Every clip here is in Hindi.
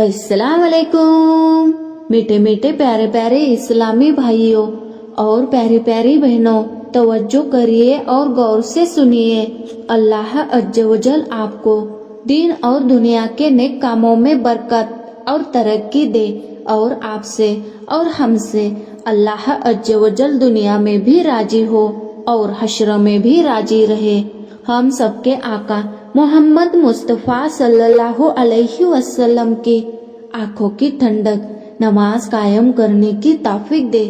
अस्सलाम वालेकुम। मीठे मीठे प्यारे प्यारे इस्लामी भाइयों और प्यारी प्यारी बहनों, तवज्जो करिए और गौर से सुनिए। अल्लाह अज्ज वजल आपको दीन और दुनिया के नेक कामों में बरकत और तरक्की दे और आपसे और हमसे अल्लाह अज्ज वजल दुनिया में भी राजी हो और हश्र में भी राजी रहे। हम सबके आका मोहम्मद मुस्तफ़ा सल्लल्लाहु अलैहि वसल्लम की आंखों की ठंडक नमाज कायम करने की तौफीक दे।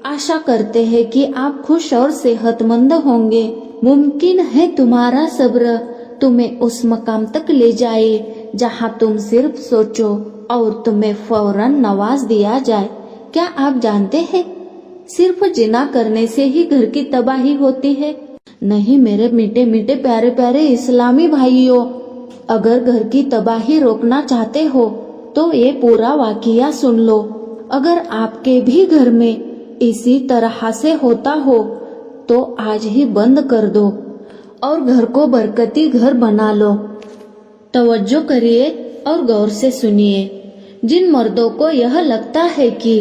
आशा करते हैं कि आप खुश और सेहतमंद होंगे। मुमकिन है तुम्हारा सब्र तुम्हें उस मकाम तक ले जाए जहां तुम सिर्फ सोचो और तुम्हें फौरन नवाज दिया जाए। क्या आप जानते हैं, सिर्फ जिना करने से ही घर की तबाही होती है? नहीं मेरे मीठे मीठे प्यारे प्यारे इस्लामी भाइयों, अगर घर की तबाही रोकना चाहते हो तो ये पूरा वाकिया सुन लो। अगर आपके भी घर में इसी तरह से होता हो तो आज ही बंद कर दो और घर को बरकती घर बना लो। तवज्जो करिए और गौर से सुनिए। जिन मर्दों को यह लगता है कि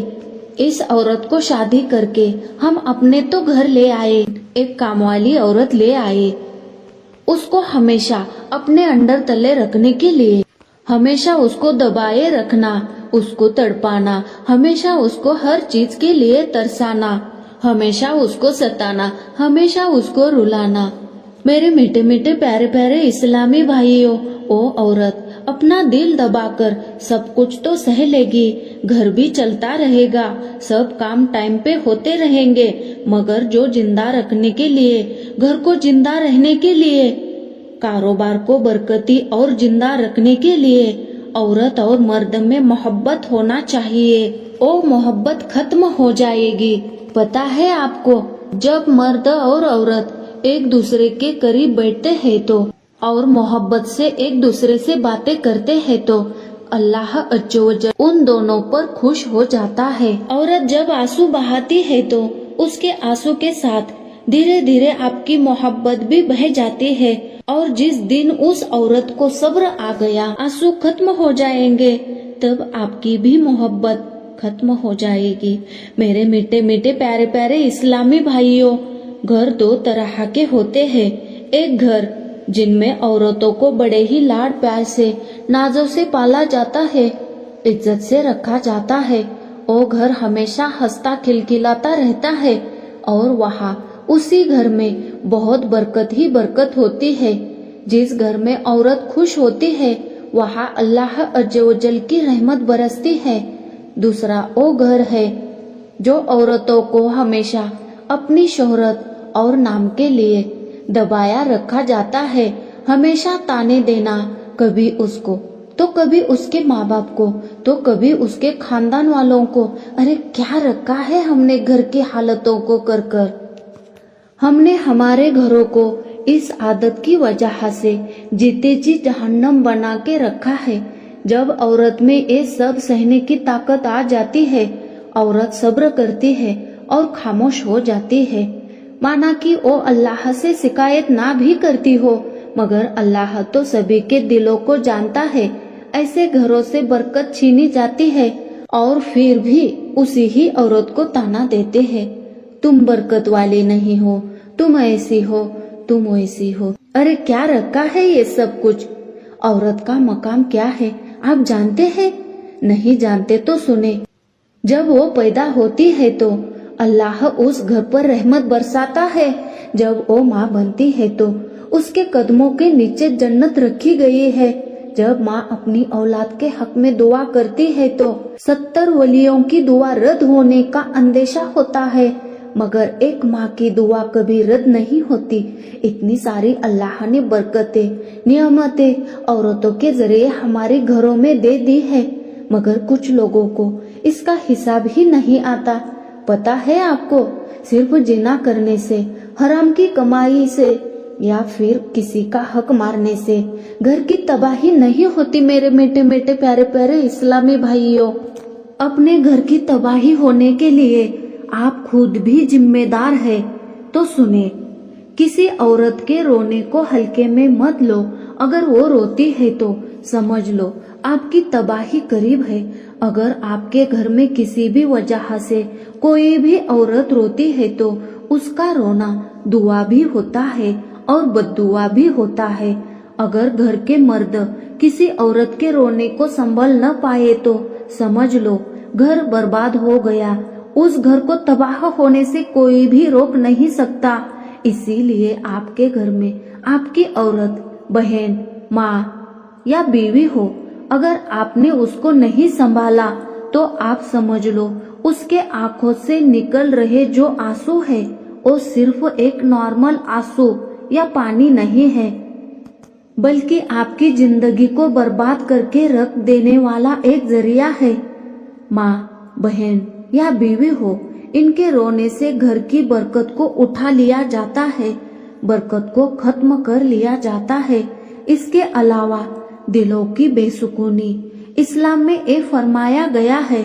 इस औरत को शादी करके हम अपने तो घर ले आए, एक कामवाली औरत ले आए, उसको हमेशा अपने अंडर तले रखने के लिए, हमेशा उसको दबाए रखना, उसको तड़पाना, हमेशा उसको हर चीज के लिए तरसाना, हमेशा उसको सताना, हमेशा उसको रुलाना। मेरे मीठे मीठे प्यारे प्यारे इस्लामी भाइयों, ओ औरत अपना दिल दबाकर सब कुछ तो सह लेगी, घर भी चलता रहेगा, सब काम टाइम पे होते रहेंगे, मगर जो जिंदा रखने के लिए, घर को जिंदा रहने के लिए, कारोबार को बरकती और जिंदा रखने के लिए औरत और मर्द में मोहब्बत होना चाहिए। वो मोहब्बत खत्म हो जाएगी। पता है आपको, जब मर्द और औरत एक दूसरे के करीब बैठते हैं तो और मोहब्बत से एक दूसरे से बातें करते हैं तो अल्लाह अज्जवजल उन दोनों पर खुश हो जाता है। औरत जब आंसू बहाती है तो उसके आंसू के साथ धीरे धीरे आपकी मोहब्बत भी बह जाती है और जिस दिन उस औरत को सब्र आ गया, आंसू खत्म हो जाएंगे, तब आपकी भी मोहब्बत खत्म हो जाएगी। मेरे मीठे मीठे प्यारे प्यारे इस्लामी भाइयों, घर दो तरह के होते हैं। एक घर जिनमें औरतों को बड़े ही लाड प्यार से नाजों से पाला जाता है, इज्जत से रखा जाता है, वो घर हमेशा हंसता खिलखिलाता रहता है और वहाँ उसी घर में बहुत बरकत ही बरकत होती है। जिस घर में औरत खुश होती है वहाँ अल्लाह अज्जवजल की रहमत बरसती है। दूसरा वो घर है जो औरतों को हमेशा अपनी शोहरत और नाम के लिए दबाया रखा जाता है, हमेशा ताने देना, कभी उसको तो कभी उसके माँ बाप को तो कभी उसके खानदान वालों को। अरे क्या रखा है हमने घर की हालतों को कर कर। हमने हमारे घरों को इस आदत की वजह से जीते जी जहन्नम बना के रखा है। जब औरत में ये सब सहने की ताकत आ जाती है, औरत सब्र करती है और खामोश हो जाती है। माना कि वो अल्लाह से शिकायत ना भी करती हो, मगर अल्लाह तो सभी के दिलों को जानता है। ऐसे घरों से बरकत छीनी जाती है और फिर भी उसी ही औरत को ताना देते हैं, तुम बरकत वाली नहीं हो, तुम ऐसी हो, तुम वैसी हो। अरे क्या रखा है ये सब कुछ। औरत का मकाम क्या है आप जानते हैं? नहीं जानते तो सुने। जब वो पैदा होती है तो अल्लाह उस घर पर रहमत बरसाता है। जब वो माँ बनती है तो उसके कदमों के नीचे जन्नत रखी गई है। जब माँ अपनी औलाद के हक में दुआ करती है तो 70 वलियों की दुआ रद्द होने का अंदेशा होता है, मगर एक माँ की दुआ कभी रद्द नहीं होती। इतनी सारी अल्लाह ने बरकतें, नियामतें औरतों के जरिए हमारे घरों में दे दी है, मगर कुछ लोगों को इसका हिसाब ही नहीं आता। पता है आपको, सिर्फ जिना करने से, हराम की कमाई से या फिर किसी का हक मारने से घर की तबाही नहीं होती। मेरे मीठे मीठे प्यारे प्यारे इस्लामी भाइयों, अपने घर की तबाही होने के लिए आप खुद भी जिम्मेदार है। तो सुने, किसी औरत के रोने को हल्के में मत लो। अगर वो रोती है तो समझ लो आपकी तबाही करीब है। अगर आपके घर में किसी भी वजह से कोई भी औरत रोती है तो उसका रोना दुआ भी होता है और बद्दुआ भी होता है। अगर घर के मर्द किसी औरत के रोने को संभल न पाए तो समझ लो घर बर्बाद हो गया। उस घर को तबाह होने से कोई भी रोक नहीं सकता। इसीलिए आपके घर में आपकी औरत, बहन, माँ या बीवी हो, अगर आपने उसको नहीं संभाला तो आप समझ लो उसके आंखों से निकल रहे जो आंसू है वो सिर्फ एक नॉर्मल आंसू या पानी नहीं है, बल्कि आपकी जिंदगी को बर्बाद करके रख देने वाला एक जरिया है। माँ, बहन या बीवी हो, इनके रोने से घर की बरकत को उठा लिया जाता है, बरकत को खत्म कर लिया जाता है। इसके अलावा दिलों की बेसुकूनी, इस्लाम में ये फरमाया गया है,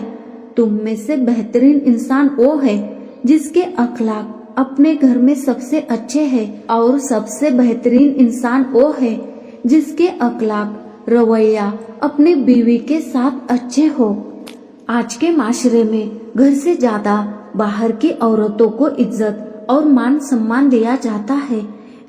तुम में से बेहतरीन इंसान वो है जिसके अखलाक अपने घर में सबसे अच्छे हैं, और सबसे बेहतरीन इंसान वो है जिसके अखलाक, रवैया अपनी बीवी के साथ अच्छे हो। आज के माशरे में घर से ज्यादा बाहर की औरतों को इज्जत और मान सम्मान दिया जाता है।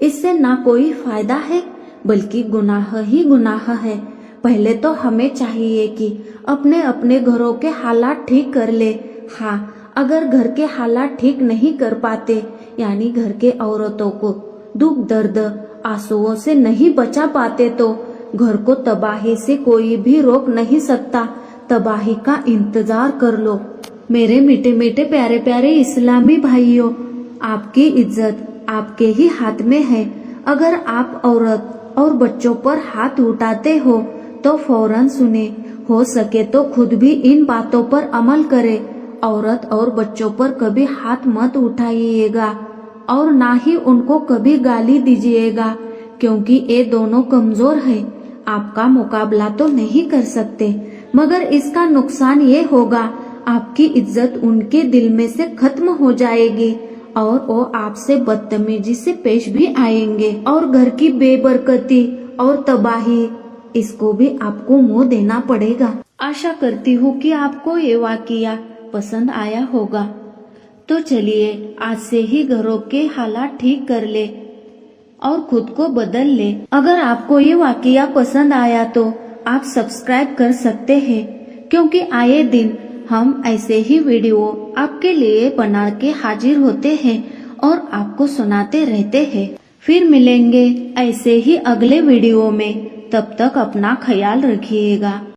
इससे ना कोई फायदा है बल्कि गुनाह ही गुनाह है। पहले तो हमें चाहिए कि अपने अपने घरों के हालात ठीक कर ले। हाँ, अगर घर के हालात ठीक नहीं कर पाते, यानी घर के औरतों को दुख दर्द आंसुओं से नहीं बचा पाते, तो घर को तबाही से कोई भी रोक नहीं सकता। तबाही का इंतजार कर लो। मेरे मीठे मीठे प्यारे प्यारे इस्लामी भाइयों, आपकी इज्जत आपके ही हाथ में है। अगर आप औरत और बच्चों पर हाथ उठाते हो तो फौरन सुने, हो सके तो खुद भी इन बातों पर अमल करे। औरत और बच्चों पर कभी हाथ मत उठाइएगा और ना ही उनको कभी गाली दीजिएगा, क्योंकि ये दोनों कमजोर है। आपका मुकाबला तो नहीं कर सकते, मगर इसका नुकसान ये होगा, आपकी इज्जत उनके दिल में से खत्म हो जाएगी और वो आपसे बदतमीजी से पेश भी आएंगे, और घर की बेबरकती और तबाही, इसको भी आपको मुंह देना पड़ेगा। आशा करती हूँ कि आपको ये वाकया पसंद आया होगा। तो चलिए आज से ही घरों के हालात ठीक कर ले और खुद को बदल ले। अगर आपको ये वाकया पसंद आया तो आप सब्सक्राइब कर सकते हैं, क्योंकि आए दिन हम ऐसे ही वीडियो आपके लिए बना के हाजिर होते हैं और आपको सुनाते रहते हैं। फिर मिलेंगे ऐसे ही अगले वीडियो में, तब तक अपना ख्याल रखिएगा।